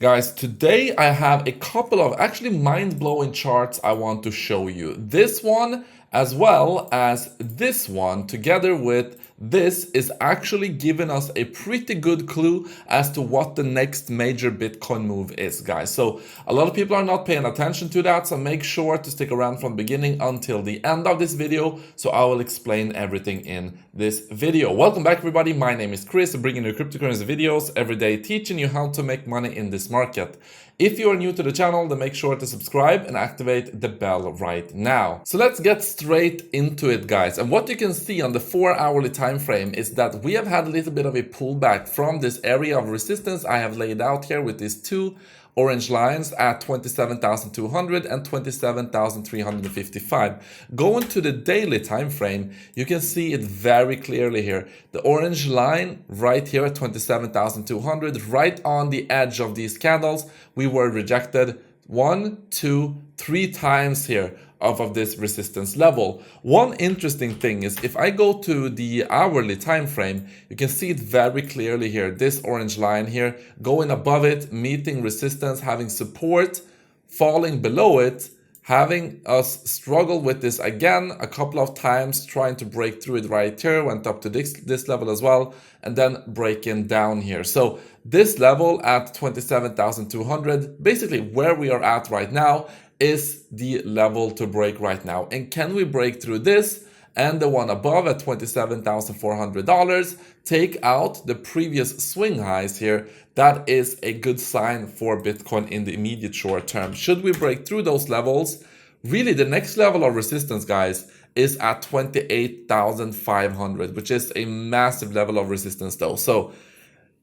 Guys, today I have a couple of actually mind-blowing charts I want to show you. This one as well as this one together with this is actually giving us a pretty good clue as to what the next major Bitcoin move is, guys. So a lot of people are not paying attention to that, so make sure to stick around from the beginning until the end of this video, so I will explain everything in this video. Welcome back, everybody. My name is Chris, bringing you cryptocurrency videos every day, teaching you how to make money in this market. If you are new to the channel, then make sure to subscribe and activate the bell right now. So let's get straight into it, guys. And what you can see on the 4-hourly time frame is that we have had a little bit of a pullback from this area of resistance I have laid out here with these two orange lines at 27,200 and 27,355. Going to the daily time frame, you can see it very clearly here. The orange line right here at 27,200, right on the edge of these candles, we were rejected 1, 2, 3 times here off of this resistance level. One interesting thing is if I go to the hourly time frame, you can see it very clearly here. This orange line here going above it, meeting resistance, having support, falling below it, having us struggle with this again a couple of times, trying to break through it right here, went up to this level as well, and then breaking down here. So this level at 27,200, basically where we are at right now, is the level to break right now. And can we break through this and the one above at $27,400, take out the previous swing highs here? That is a good sign for Bitcoin in the immediate short term. Should we break through those levels, really the next level of resistance, guys, is at 28,500, which is a massive level of resistance though. So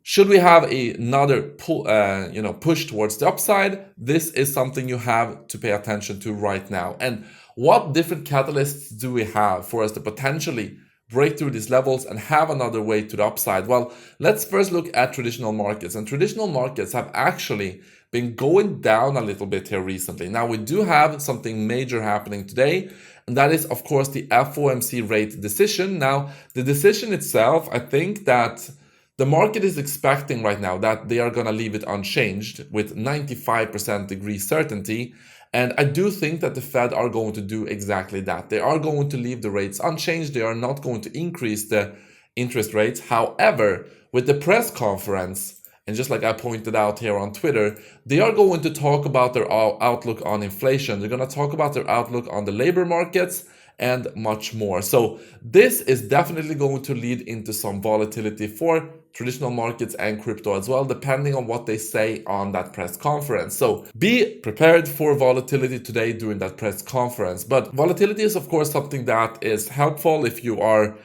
should we have another push towards the upside, this is something you have to pay attention to right now. And what different catalysts do we have for us to potentially break through these levels and have another way to the upside? Well, let's first look at traditional markets. And traditional markets have actually been going down a little bit here recently. Now, we do have something major happening today, and that is, of course, the FOMC rate decision. Now, the decision itself, I think that the market is expecting right now that they are going to leave it unchanged with 95% degree certainty. And I do think that the Fed are going to do exactly that. They are going to leave the rates unchanged. They are not going to increase the interest rates. However, with the press conference, and just like I pointed out here on Twitter, they are going to talk about their outlook on inflation. They're going to talk about their outlook on the labor markets and much more. So this is definitely going to lead into some volatility for traditional markets and crypto as well, depending on what they say on that press conference. So be prepared for volatility today during that press conference. But volatility is, of course, something that is helpful if you are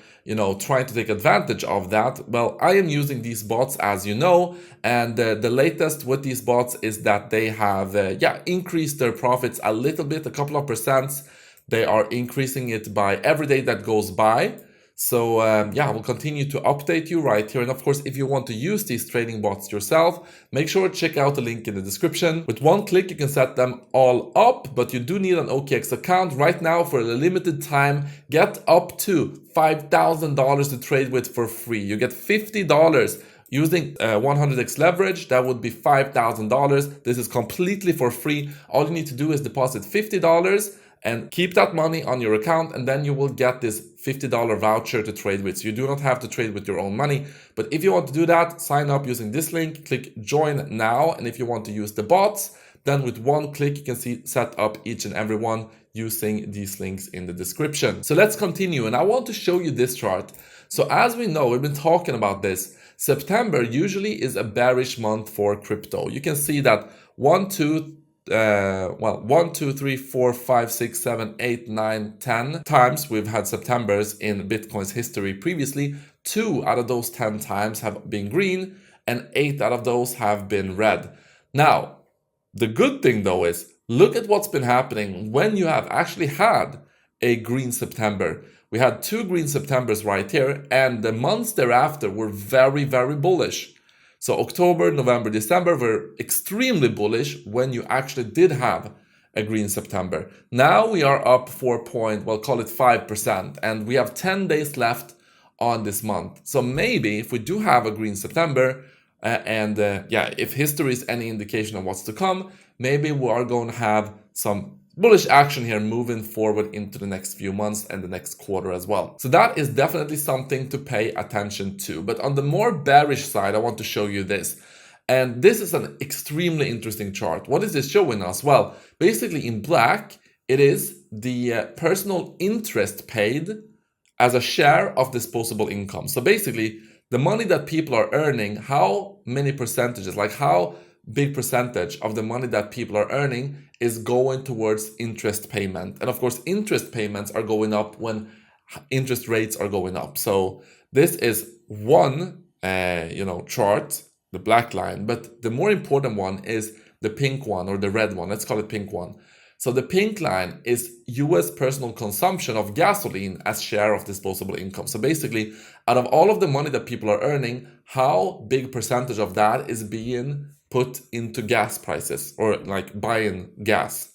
trying to take advantage of that. Well, I am using these bots, as you know, and the latest with these bots is that they have increased their profits a little bit, a couple of percents. They are increasing it by every day that goes by. So we'll continue to update you right here. And of course, if you want to use these trading bots yourself, make sure to check out the link in the description. With one click, you can set them all up, but you do need an OKX account right now for a limited time. Get up to $5,000 to trade with for free. You get $50 using 100x leverage. That would be $5,000. This is completely for free. All you need to do is deposit $50 and keep that money on your account, and then you will get this $50 voucher to trade with. So you do not have to trade with your own money. But if you want to do that, sign up using this link, click join now. And if you want to use the bots, then with one click, you can set up each and every one using these links in the description. So let's continue. And I want to show you this chart. So as we know, we've been talking about this. September usually is a bearish month for crypto. You can see that 1, 2, 3, 4, 5, 6, 7, 8, 9, 10 times we've had Septembers in Bitcoin's history previously. 2 out of those 10 times have been green and 8 out of those have been red. Now, the good thing though is, look at what's been happening when you have actually had a green September. We had 2 green Septembers right here, and the months thereafter were very, very bullish. So October, November, December were extremely bullish when you actually did have a green September. Now we are up 5%, and we have 10 days left on this month. So maybe if we do have a green September, Yeah, if history is any indication of what's to come, maybe we are going to have some bullish action here moving forward into the next few months and the next quarter as well. So that is definitely something to pay attention to. But on the more bearish side, I want to show you this. And this is an extremely interesting chart. What is this showing us? Well, basically in black, it is the personal interest paid as a share of disposable income. So basically, the money that people are earning, how many percentages, like how big percentage of the money that people are earning is going towards interest payment. And of course, interest payments are going up when interest rates are going up. So this is one, chart, the black line, but the more important one is the pink one or the red one. Let's call it pink one. So the pink line is US personal consumption of gasoline as share of disposable income. So basically, out of all of the money that people are earning, how big percentage of that is being put into gas prices or like buying gas.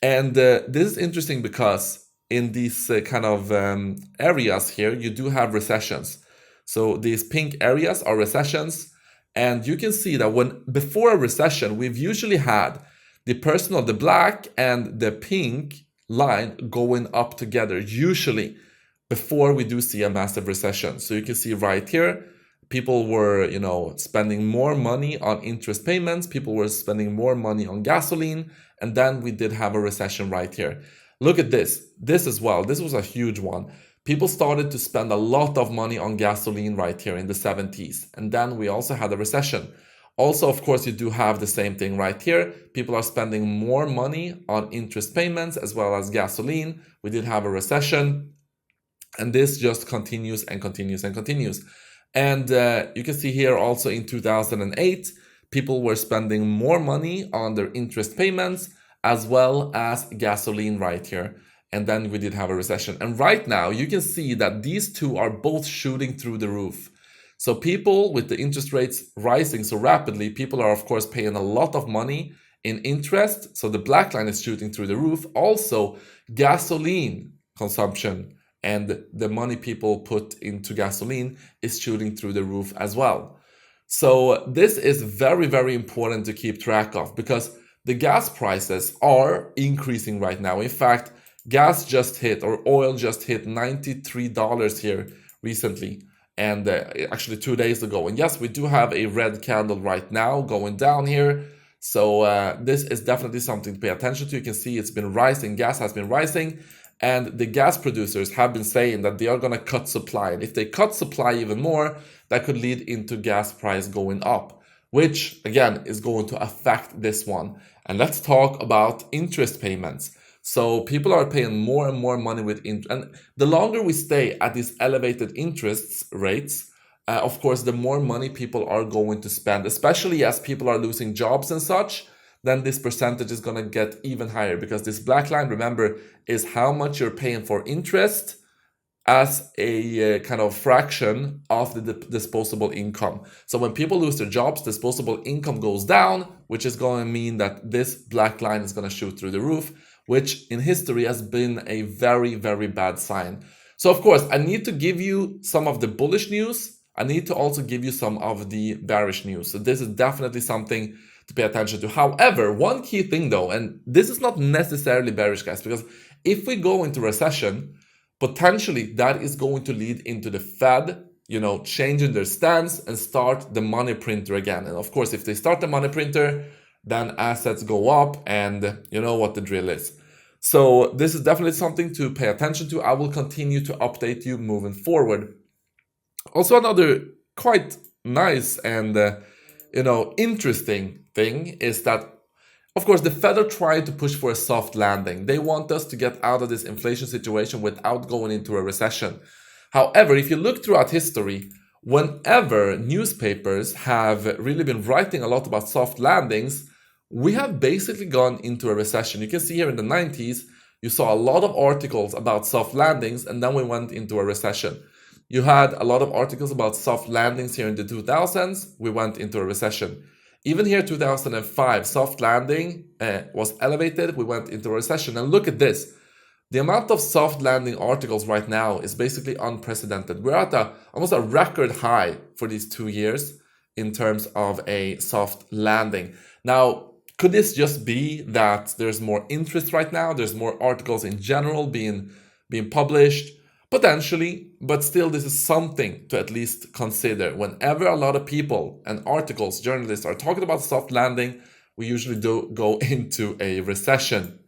And this is interesting because in these areas here, you do have recessions. So these pink areas are recessions. And you can see that before a recession, we've usually had the black and the pink line going up together, usually before we do see a massive recession. So you can see right here, people were, spending more money on interest payments. People were spending more money on gasoline. And then we did have a recession right here. Look at this. This as well. This was a huge one. People started to spend a lot of money on gasoline right here in the 70s. And then we also had a recession. Also, of course, you do have the same thing right here. People are spending more money on interest payments as well as gasoline. We did have a recession. And this just continues and continues and continues. And you can see here also in 2008, people were spending more money on their interest payments as well as gasoline right here. And then we did have a recession. And right now you can see that these two are both shooting through the roof. So people with the interest rates rising so rapidly, people are of course paying a lot of money in interest. So the black line is shooting through the roof. Also gasoline consumption and the money people put into gasoline is shooting through the roof as well. So this is very, very important to keep track of because the gas prices are increasing right now. In fact, gas just hit, or oil just hit $93 here recently, and actually 2 days ago. And yes, we do have a red candle right now going down here. So this is definitely something to pay attention to. You can see it's been rising, gas has been rising, and the gas producers have been saying that they are going to cut supply. And if they cut supply even more, that could lead into gas price going up, which again is going to affect this one. And let's talk about interest payments. So people are paying more and more money with interest. And the longer we stay at these elevated interest rates, of course, the more money people are going to spend, especially as people are losing jobs and such. Then this percentage is going to get even higher because this black line, remember, is how much you're paying for interest as a kind of fraction of the disposable income. So when people lose their jobs, disposable income goes down, which is going to mean that this black line is going to shoot through the roof, which in history has been a very, very bad sign. So of course, I need to give you some of the bullish news. I need to also give you some of the bearish news. So this is definitely something to pay attention to. However, one key thing though, and this is not necessarily bearish, guys, because if we go into recession, potentially that is going to lead into the Fed, changing their stance and start the money printer again. And of course, if they start the money printer, then assets go up, and you know what the drill is. So this is definitely something to pay attention to. I will continue to update you moving forward. Also, another quite nice and interesting thing is that, of course, the Fed are trying to push for a soft landing. They want us to get out of this inflation situation without going into a recession. However, if you look throughout history, whenever newspapers have really been writing a lot about soft landings, we have basically gone into a recession. You can see here in the 90s, you saw a lot of articles about soft landings, and then we went into a recession. You had a lot of articles about soft landings here in the 2000s. We went into a recession. Even here, 2005, soft landing was elevated. We went into a recession. And look at this. The amount of soft landing articles right now is basically unprecedented. We're at almost a record high for these 2 years. in terms of a soft landing. Now, could this just be that there's more interest right now? There's more articles in general being published? Potentially, but still this is something to at least consider. Whenever a lot of people and articles, journalists are talking about soft landing, we usually do go into a recession.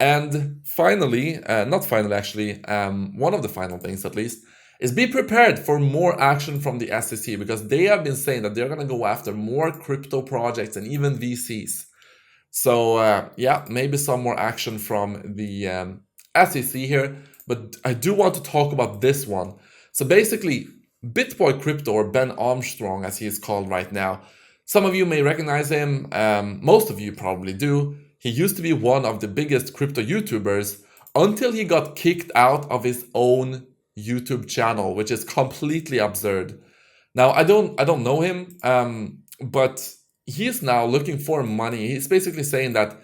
And finally, not finally actually, one of the final things at least, is be prepared for more action from the SEC, because they have been saying that they're going to go after more crypto projects and even VCs. So yeah, maybe some more action from the SEC here, but I do want to talk about this one. So basically, BitBoy Crypto, or Ben Armstrong as he is called right now, some of you may recognize him, most of you probably do. He used to be one of the biggest crypto YouTubers until he got kicked out of his own YouTube channel, which is completely absurd. Now, I don't know him, but he is now looking for money. He's basically saying that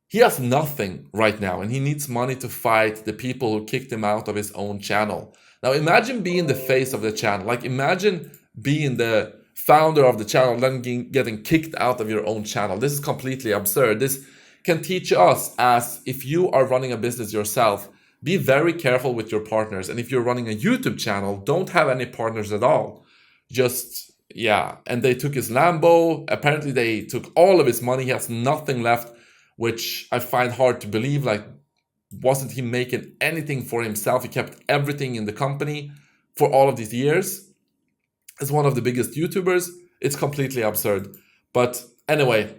he has nothing right now and he needs money to fight the people who kicked him out of his own channel. Now, imagine being the face of the channel. Like, imagine being the founder of the channel, then getting kicked out of your own channel. This is completely absurd. This can teach us, as if you are running a business yourself, be very careful with your partners. And if you're running a YouTube channel, don't have any partners at all. Just, yeah. And they took his Lambo. Apparently they took all of his money. He has nothing left, which I find hard to believe. Like, wasn't he making anything for himself? He kept everything in the company for all of these years. As one of the biggest YouTubers, it's completely absurd. But anyway,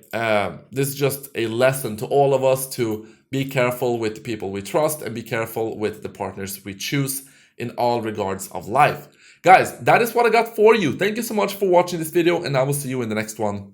this is just a lesson to all of us to be careful with the people we trust and be careful with the partners we choose in all regards of life. Guys, that is what I got for you. Thank you so much for watching this video, and I will see you in the next one.